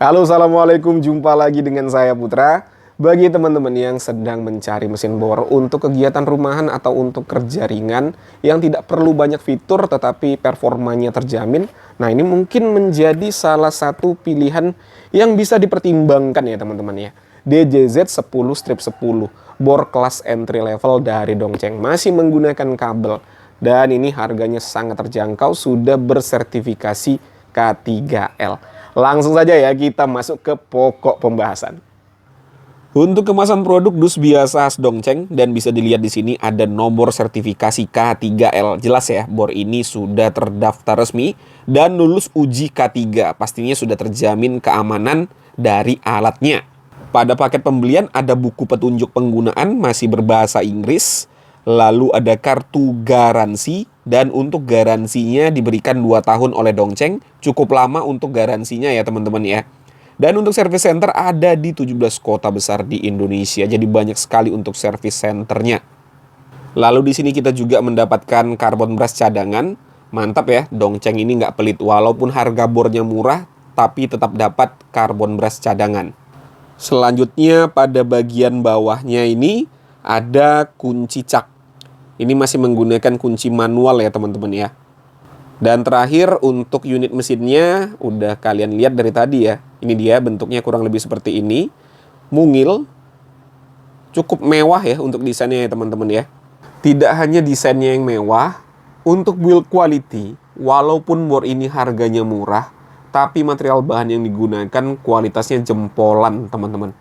Halo, assalamualaikum. Jumpa lagi dengan saya Putra. Bagi teman-teman yang sedang mencari mesin bor untuk kegiatan rumahan atau untuk kerja ringan yang tidak perlu banyak fitur tetapi performanya terjamin, nah ini mungkin menjadi salah satu pilihan yang bisa dipertimbangkan ya teman-teman ya. DJZ 10-10, bor kelas entry level dari Dongcheng, masih menggunakan kabel. Dan ini harganya sangat terjangkau, sudah bersertifikasi K3L. Langsung saja ya kita masuk ke pokok pembahasan. Untuk kemasan produk dus biasa khas Dongcheng dan bisa dilihat di sini ada nomor sertifikasi K3L. Jelas ya, bor ini sudah terdaftar resmi dan lulus uji K3. Pastinya sudah terjamin keamanan dari alatnya. Pada paket pembelian ada buku petunjuk penggunaan masih berbahasa Inggris, lalu ada kartu garansi dan untuk garansinya diberikan 2 tahun oleh Dongcheng. Cukup lama untuk garansinya ya teman-teman ya. Dan untuk service center ada di 17 kota besar di Indonesia. Jadi banyak sekali untuk service centernya. Lalu di sini kita juga mendapatkan karbon brush cadangan. Mantap ya, Dongcheng ini nggak pelit. Walaupun harga bornya murah, tapi tetap dapat karbon brush cadangan. Selanjutnya pada bagian bawahnya ini ada kunci cak. Ini masih menggunakan kunci manual ya teman-teman ya. Dan terakhir untuk unit mesinnya udah kalian lihat dari tadi ya. Ini dia bentuknya kurang lebih seperti ini. Mungil. Cukup mewah ya untuk desainnya ya teman-teman ya. Tidak hanya desainnya yang mewah, untuk build quality, walaupun bor ini harganya murah, tapi material bahan yang digunakan kualitasnya jempolan teman-teman.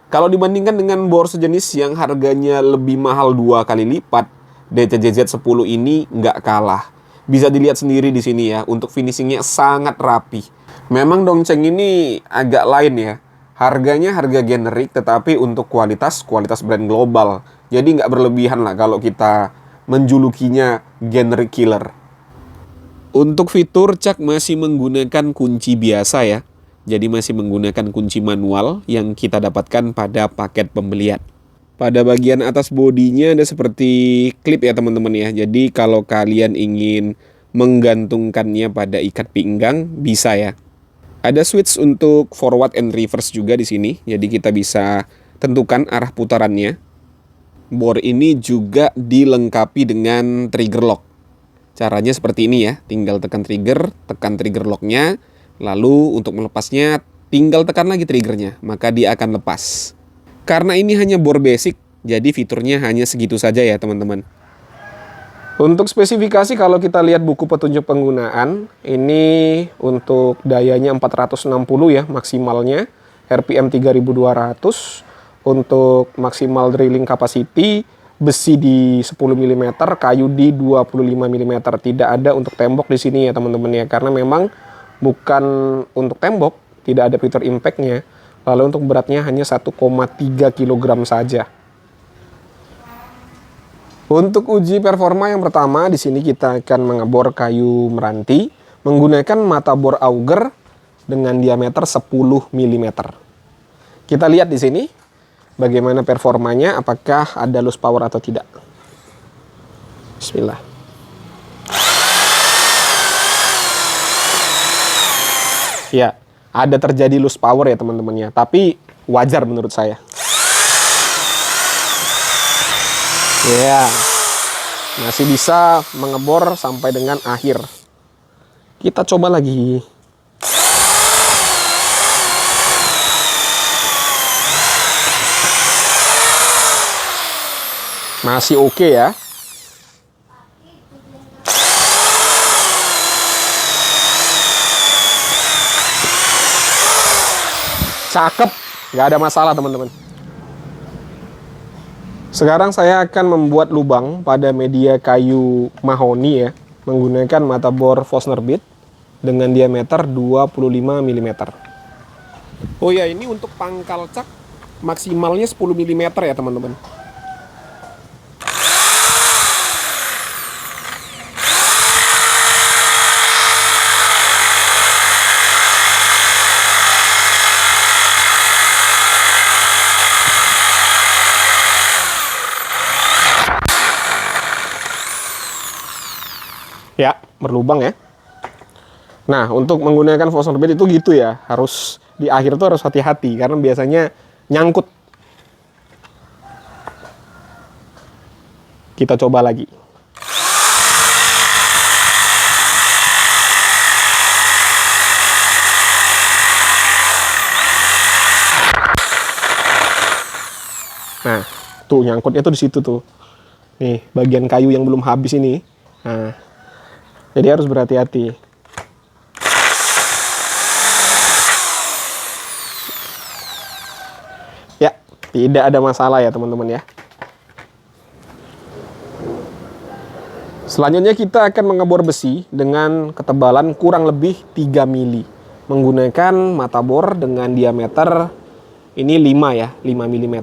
Kalau dibandingkan dengan bor sejenis yang harganya lebih mahal 2 kali lipat, DJZ 10 ini nggak kalah. Bisa dilihat sendiri di sini ya, untuk finishingnya sangat rapi. Memang Dongcheng ini agak lain ya. Harganya harga generik, tetapi untuk kualitas brand global. Jadi nggak berlebihan lah kalau kita menjulukinya generic killer. Untuk fitur cak masih menggunakan kunci biasa ya. Jadi masih menggunakan kunci manual yang kita dapatkan pada paket pembelian. Pada bagian atas bodinya ada seperti klip ya teman-teman ya. Jadi kalau kalian ingin menggantungkannya pada ikat pinggang bisa ya. Ada switch untuk forward and reverse juga di sini. Jadi kita bisa tentukan arah putarannya. Bor ini juga dilengkapi dengan trigger lock. Caranya seperti ini ya. Tinggal tekan trigger locknya. Lalu untuk melepasnya tinggal tekan lagi triggernya. Maka dia akan lepas. Karena ini hanya bor basic, jadi fiturnya hanya segitu saja ya teman-teman. Untuk spesifikasi kalau kita lihat buku petunjuk penggunaan, ini untuk dayanya 460 ya maksimalnya, RPM 3200, untuk maksimal drilling capacity, besi di 10 mm, kayu di 25 mm. Tidak ada untuk tembok di sini ya teman-teman ya, karena memang bukan untuk tembok, tidak ada fitur impact-nya. Lalu untuk beratnya hanya 1,3 kg saja. Untuk uji performa yang pertama, di sini kita akan mengebor kayu meranti menggunakan mata bor auger dengan diameter 10 mm. Kita lihat di sini bagaimana performanya, apakah ada loose power atau tidak. Bismillah. Ya, ada terjadi loose power ya teman-temannya, tapi wajar menurut saya. Ya, masih bisa mengebor sampai dengan akhir. Kita coba lagi. Masih oke ya. Cakep, nggak ada masalah teman-teman. Sekarang saya akan membuat lubang pada media kayu mahoni ya, menggunakan mata bor Forstner bit dengan diameter 25 mm. Oh ya, ini untuk pangkal cak maksimalnya 10 mm ya teman-teman. Ya, berlubang ya. Nah, untuk menggunakan Forstner bit itu gitu ya, harus di akhir tuh harus hati-hati karena biasanya nyangkut. Kita coba lagi. Nah, tuh nyangkutnya tuh di situ tuh. Nih, bagian kayu yang belum habis ini. Nah, jadi harus berhati-hati. Ya, tidak ada masalah ya teman-teman ya. Selanjutnya kita akan mengebor besi dengan ketebalan kurang lebih 3 mili. Menggunakan mata bor dengan diameter ini 5 ya, 5 mm.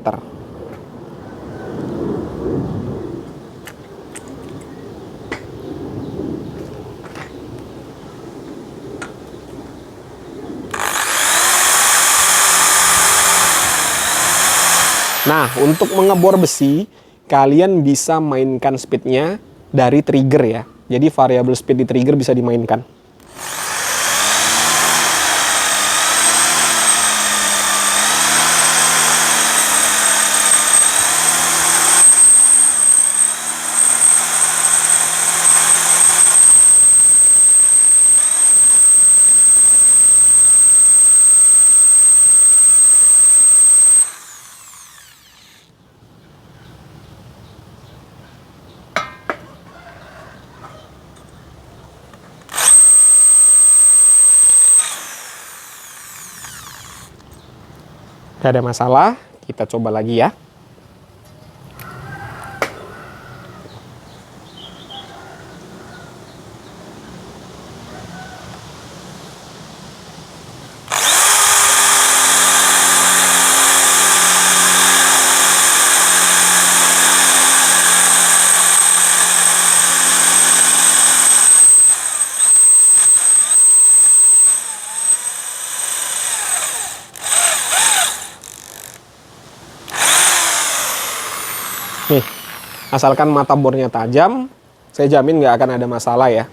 Nah, untuk mengebor besi, kalian bisa mainkan speednya dari trigger ya. Jadi variabel speed di trigger bisa dimainkan. Gak ada masalah, kita coba lagi ya. Nih, asalkan mata bornya tajam, saya jamin nggak akan ada masalah ya.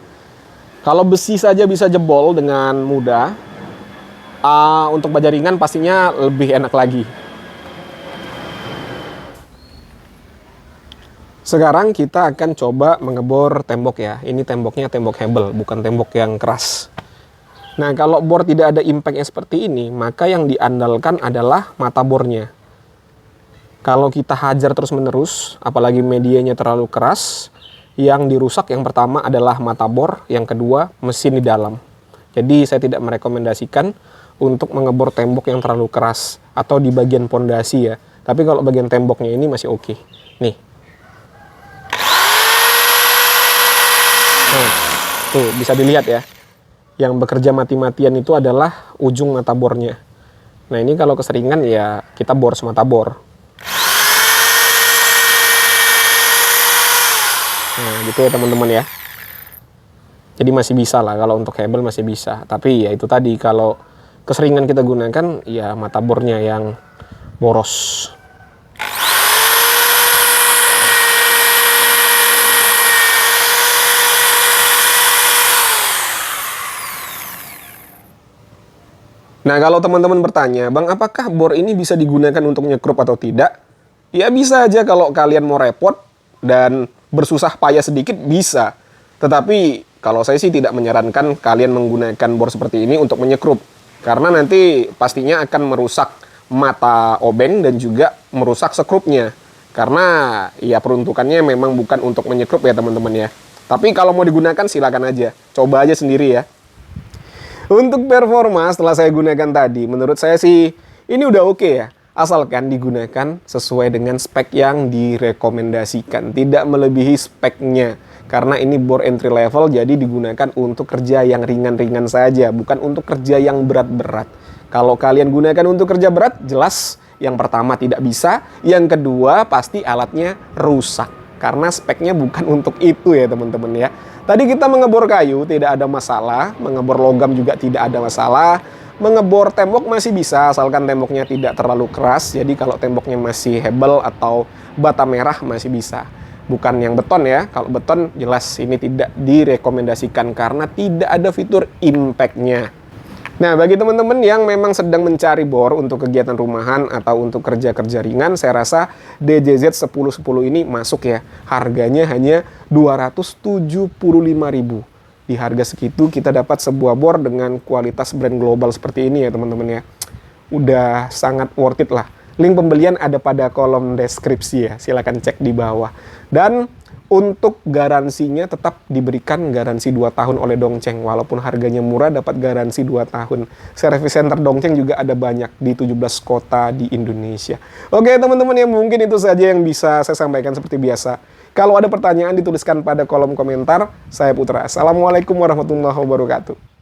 Kalau besi saja bisa jebol dengan mudah, untuk baja ringan pastinya lebih enak lagi. Sekarang kita akan coba mengebor tembok ya. Ini temboknya tembok hebel, bukan tembok yang keras. Nah, kalau bor tidak ada impact yang seperti ini, maka yang diandalkan adalah mata bornya. Kalau kita hajar terus-menerus, apalagi medianya terlalu keras, yang dirusak yang pertama adalah mata bor, yang kedua mesin di dalam. Jadi saya tidak merekomendasikan untuk mengebor tembok yang terlalu keras atau di bagian pondasi ya. Tapi kalau bagian temboknya ini masih oke. Nih. Nah, tuh bisa dilihat ya. Yang bekerja mati-matian itu adalah ujung mata bornya. Nah, ini kalau keseringan ya kita bor semata bor. Nah, gitu ya teman-teman ya. Jadi masih bisa lah, kalau untuk hebel masih bisa. Tapi ya itu tadi, kalau keseringan kita gunakan, ya mata bornya yang boros. Nah, kalau teman-teman bertanya, Bang, apakah bor ini bisa digunakan untuk nyekrup atau tidak? Ya bisa aja kalau kalian mau repot dan bersusah payah sedikit bisa. Tetapi kalau saya sih tidak menyarankan kalian menggunakan bor seperti ini untuk menyekrup. Karena nanti pastinya akan merusak mata obeng dan juga merusak sekrupnya. Karena ya peruntukannya memang bukan untuk menyekrup ya teman-teman ya. Tapi kalau mau digunakan silakan aja. Coba aja sendiri ya. Untuk performa setelah saya gunakan tadi, menurut saya sih ini udah oke ya. Asalkan digunakan sesuai dengan spek yang direkomendasikan, tidak melebihi speknya. Karena ini bor entry level, jadi digunakan untuk kerja yang ringan-ringan saja, bukan untuk kerja yang berat-berat. Kalau kalian gunakan untuk kerja berat, jelas yang pertama tidak bisa, yang kedua pasti alatnya rusak. Karena speknya bukan untuk itu ya teman-teman ya. Tadi kita mengebor kayu tidak ada masalah, mengebor logam juga tidak ada masalah. Mengebor tembok masih bisa, asalkan temboknya tidak terlalu keras. Jadi kalau temboknya masih hebel atau bata merah masih bisa. Bukan yang beton ya, kalau beton jelas ini tidak direkomendasikan karena tidak ada fitur impact-nya. Nah, bagi teman-teman yang memang sedang mencari bor untuk kegiatan rumahan atau untuk kerja-kerja ringan, saya rasa DJZ 1010 ini masuk ya. Harganya hanya 275.000. Di harga segitu kita dapat sebuah bor dengan kualitas brand global seperti ini ya teman-teman ya. Udah sangat worth it lah. Link pembelian ada pada kolom deskripsi ya. Silahkan cek di bawah. Dan untuk garansinya tetap diberikan garansi 2 tahun oleh Dongcheng. Walaupun harganya murah dapat garansi 2 tahun. Service center Dongcheng juga ada banyak di 17 kota di Indonesia. Oke teman-teman, ya mungkin itu saja yang bisa saya sampaikan seperti biasa. Kalau ada pertanyaan dituliskan pada kolom komentar. Saya Putra. Assalamualaikum warahmatullahi wabarakatuh.